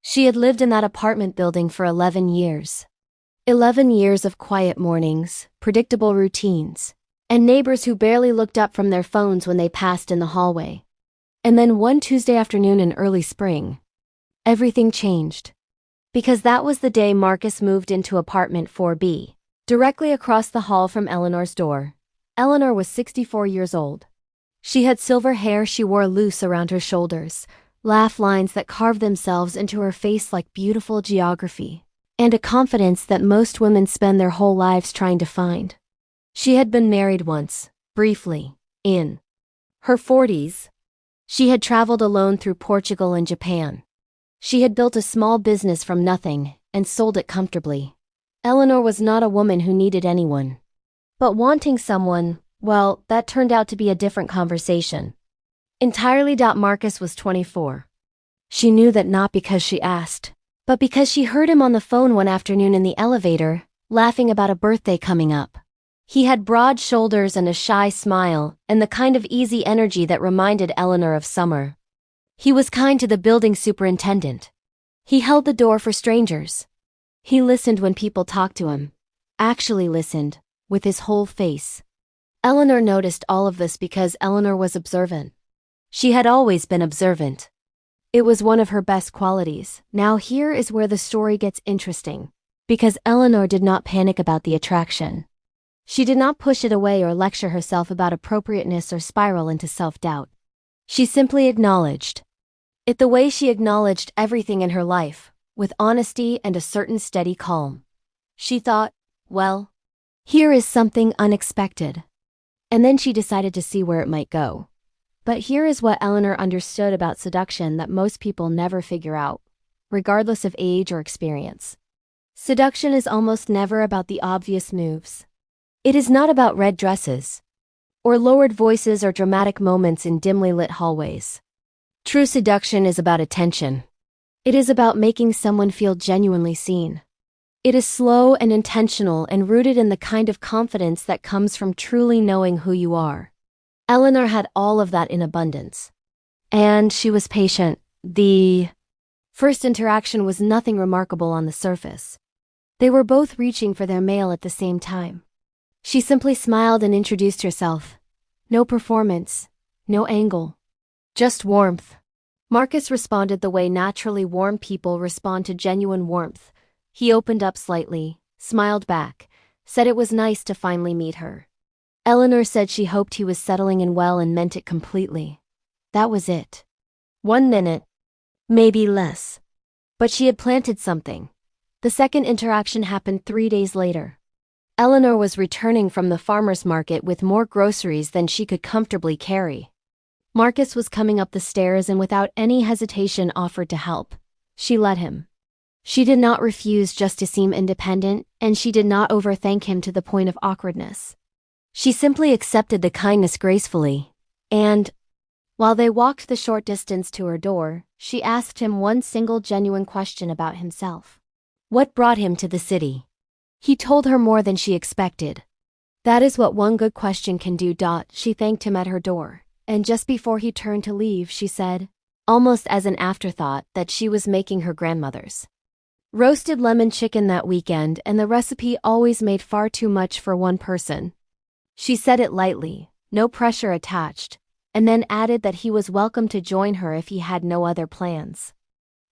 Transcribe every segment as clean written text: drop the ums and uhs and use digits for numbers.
She had lived in that apartment building for 11 years. 11 years of quiet mornings, predictable routines, and neighbors who barely looked up from their phones when they passed in the hallway. And then one Tuesday afternoon in early spring, everything changed. Because that was the day Marcus moved into apartment 4B, directly across the hall from Eleanor's door. Eleanor was 64 years old. She had silver hair she wore loose around her shoulders, laugh lines that carved themselves into her face like beautiful geography, and a confidence that most women spend their whole lives trying to find. She had been married once, briefly, in her 40s. She had traveled alone through Portugal and Japan. She had built a small business from nothing and sold it comfortably. Eleanor was not a woman who needed anyone. But wanting someone, well, that turned out to be a different conversation. Entirely. Marcus was 24. She knew that not because she asked, but because she heard him on the phone one afternoon in the elevator, laughing about a birthday coming up. He had broad shoulders and a shy smile, and the kind of easy energy that reminded Eleanor of summer. He was kind to the building superintendent. He held the door for strangers. He listened when people talked to him. Actually listened, with his whole face. Eleanor noticed all of this because Eleanor was observant. She had always been observant. It was one of her best qualities. Now here is where the story gets interesting. Because Eleanor did not panic about the attraction. She did not push it away or lecture herself about appropriateness or spiral into self-doubt. She simply acknowledged it the way she acknowledged everything in her life, with honesty and a certain steady calm. She thought, well, here is something unexpected. And then she decided to see where it might go. But here is what Eleanor understood about seduction that most people never figure out, regardless of age or experience. Seduction is almost never about the obvious moves. It is not about red dresses, or lowered voices or dramatic moments in dimly lit hallways. True seduction is about attention. It is about making someone feel genuinely seen. It is slow and intentional and rooted in the kind of confidence that comes from truly knowing who you are. Eleanor had all of that in abundance. And she was patient. The first interaction was nothing remarkable on the surface. They were both reaching for their mail at the same time. She simply smiled and introduced herself. No performance, no angle. Just warmth. Marcus responded the way naturally warm people respond to genuine warmth. He opened up slightly, smiled back, said it was nice to finally meet her. Eleanor said she hoped he was settling in well and meant it completely. That was it. 1 minute. Maybe less. But she had planted something. The second interaction happened 3 days later. Eleanor was returning from the farmer's market with more groceries than she could comfortably carry. Marcus was coming up the stairs and without any hesitation offered to help. She let him. She did not refuse just to seem independent, and she did not overthank him to the point of awkwardness. She simply accepted the kindness gracefully, and, while they walked the short distance to her door, she asked him one single genuine question about himself. What brought him to the city? He told her more than she expected. That is what one good question can do. She thanked him at her door, and just before he turned to leave she said, almost as an afterthought, that she was making her grandmother's roasted lemon chicken that weekend and the recipe always made far too much for one person. She said it lightly, no pressure attached, and then added that he was welcome to join her if he had no other plans.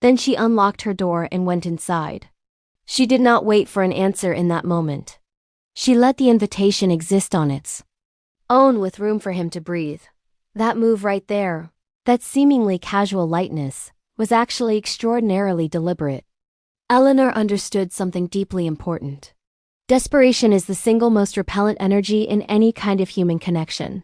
Then she unlocked her door and went inside. She did not wait for an answer in that moment. She let the invitation exist on its own with room for him to breathe. That move right there, that seemingly casual lightness, was actually extraordinarily deliberate. Eleanor understood something deeply important. Desperation is the single most repellent energy in any kind of human connection.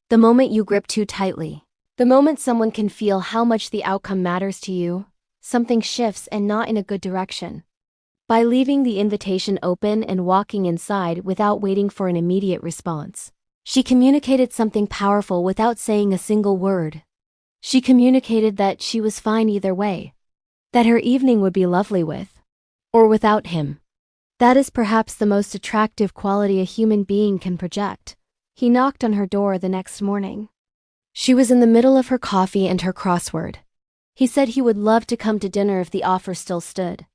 The moment you grip too tightly, the moment someone can feel how much the outcome matters to you, something shifts and not in a good direction. By leaving the invitation open and walking inside without waiting for an immediate response, she communicated something powerful without saying a single word. She communicated that she was fine either way, that her evening would be lovely with, or without him. That is perhaps the most attractive quality a human being can project. He knocked on her door the next morning. She was in the middle of her coffee and her crossword. He said he would love to come to dinner if the offer still stood.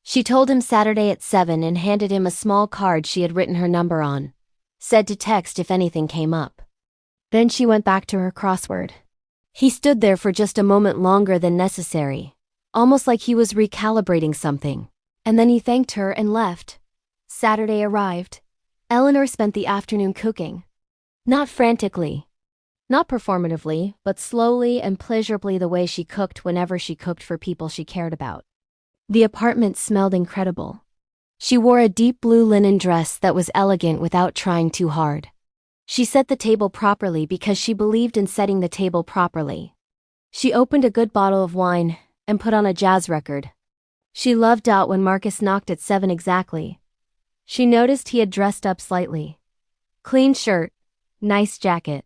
She told him Saturday at 7 and handed him a small card she had written her number on. Said to text if anything came up. Then she went back to her crossword. He stood there for just a moment longer than necessary, almost like he was recalibrating something. And then he thanked her and left. Saturday arrived. Eleanor spent the afternoon cooking. Not frantically. Not performatively, but slowly and pleasurably the way she cooked whenever she cooked for people she cared about. The apartment smelled incredible. She wore a deep blue linen dress that was elegant without trying too hard. She set the table properly because she believed in setting the table properly. She opened a good bottle of wine and put on a jazz record. She loved out when Marcus knocked at 7 exactly. She noticed he had dressed up slightly. Clean shirt, nice jacket.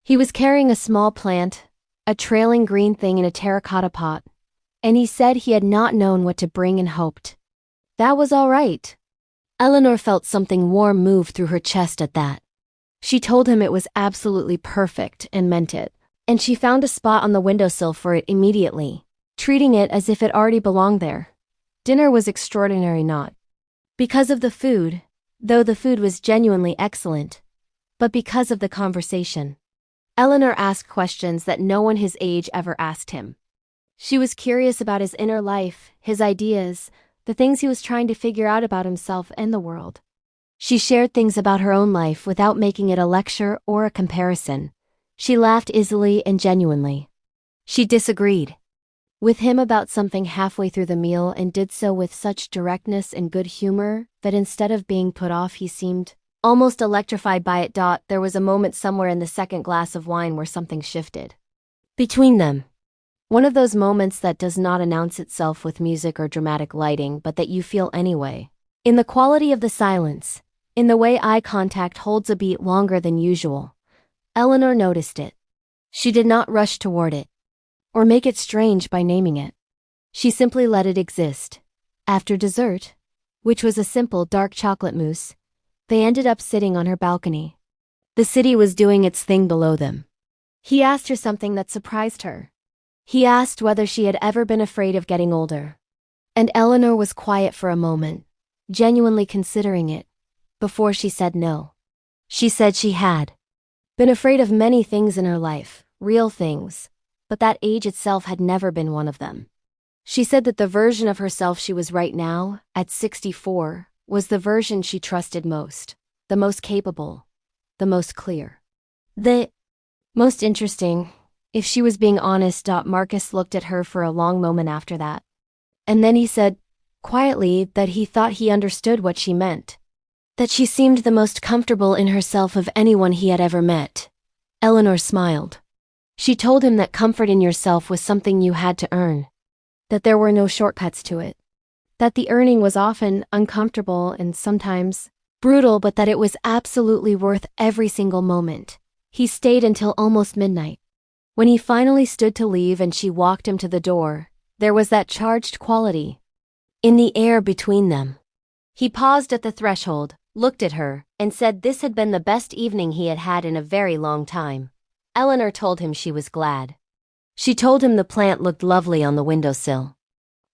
He was carrying a small plant, a trailing green thing in a terracotta pot, and he said he had not known what to bring and hoped. That was all right. Eleanor felt something warm move through her chest at that. She told him it was absolutely perfect and meant it, and she found a spot on the windowsill for it immediately, treating it as if it already belonged there. Dinner was extraordinary not because of the food, though the food was genuinely excellent, but because of the conversation. Eleanor asked questions that no one his age ever asked him. She was curious about his inner life, his ideas, the things he was trying to figure out about himself and the world. She shared things about her own life without making it a lecture or a comparison. She laughed easily and genuinely. She disagreed with him about something halfway through the meal and did so with such directness and good humor that instead of being put off he seemed almost electrified by it. There was a moment somewhere in the second glass of wine where something shifted between them. One of those moments that does not announce itself with music or dramatic lighting, but that you feel anyway. In the quality of the silence, in the way eye contact holds a beat longer than usual. Eleanor noticed it. She did not rush toward it, or make it strange by naming it. She simply let it exist. After dessert, which was a simple dark chocolate mousse, they ended up sitting on her balcony. The city was doing its thing below them. He asked her something that surprised her. He asked whether she had ever been afraid of getting older. And Eleanor was quiet for a moment, genuinely considering it, before she said no. She said she had been afraid of many things in her life, real things, but that age itself had never been one of them. She said that the version of herself she was right now, at 64, was the version she trusted most, the most capable, the most clear. The most interesting, if she was being honest. Marcus looked at her for a long moment after that. And then he said, quietly, that he thought he understood what she meant. That she seemed the most comfortable in herself of anyone he had ever met. Eleanor smiled. She told him that comfort in yourself was something you had to earn. That there were no shortcuts to it. That the earning was often uncomfortable and sometimes brutal, but that it was absolutely worth every single moment. He stayed until almost midnight. When he finally stood to leave and she walked him to the door, there was that charged quality in the air between them. He paused at the threshold, looked at her, and said this had been the best evening he had had in a very long time. Eleanor told him she was glad. She told him the plant looked lovely on the windowsill.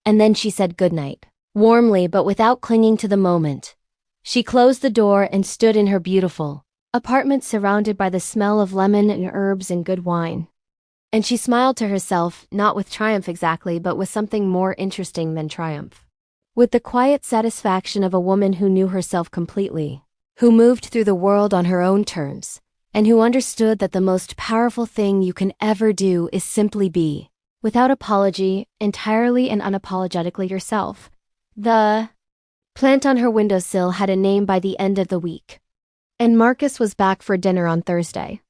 And then she said goodnight, warmly but without clinging to the moment. She closed the door and stood in her beautiful apartment surrounded by the smell of lemon and herbs and good wine. And she smiled to herself, not with triumph exactly, but with something more interesting than triumph. With the quiet satisfaction of a woman who knew herself completely, who moved through the world on her own terms, and who understood that the most powerful thing you can ever do is simply be, without apology, entirely and unapologetically yourself. The plant on her windowsill had a name by the end of the week. And Marcus was back for dinner on Thursday.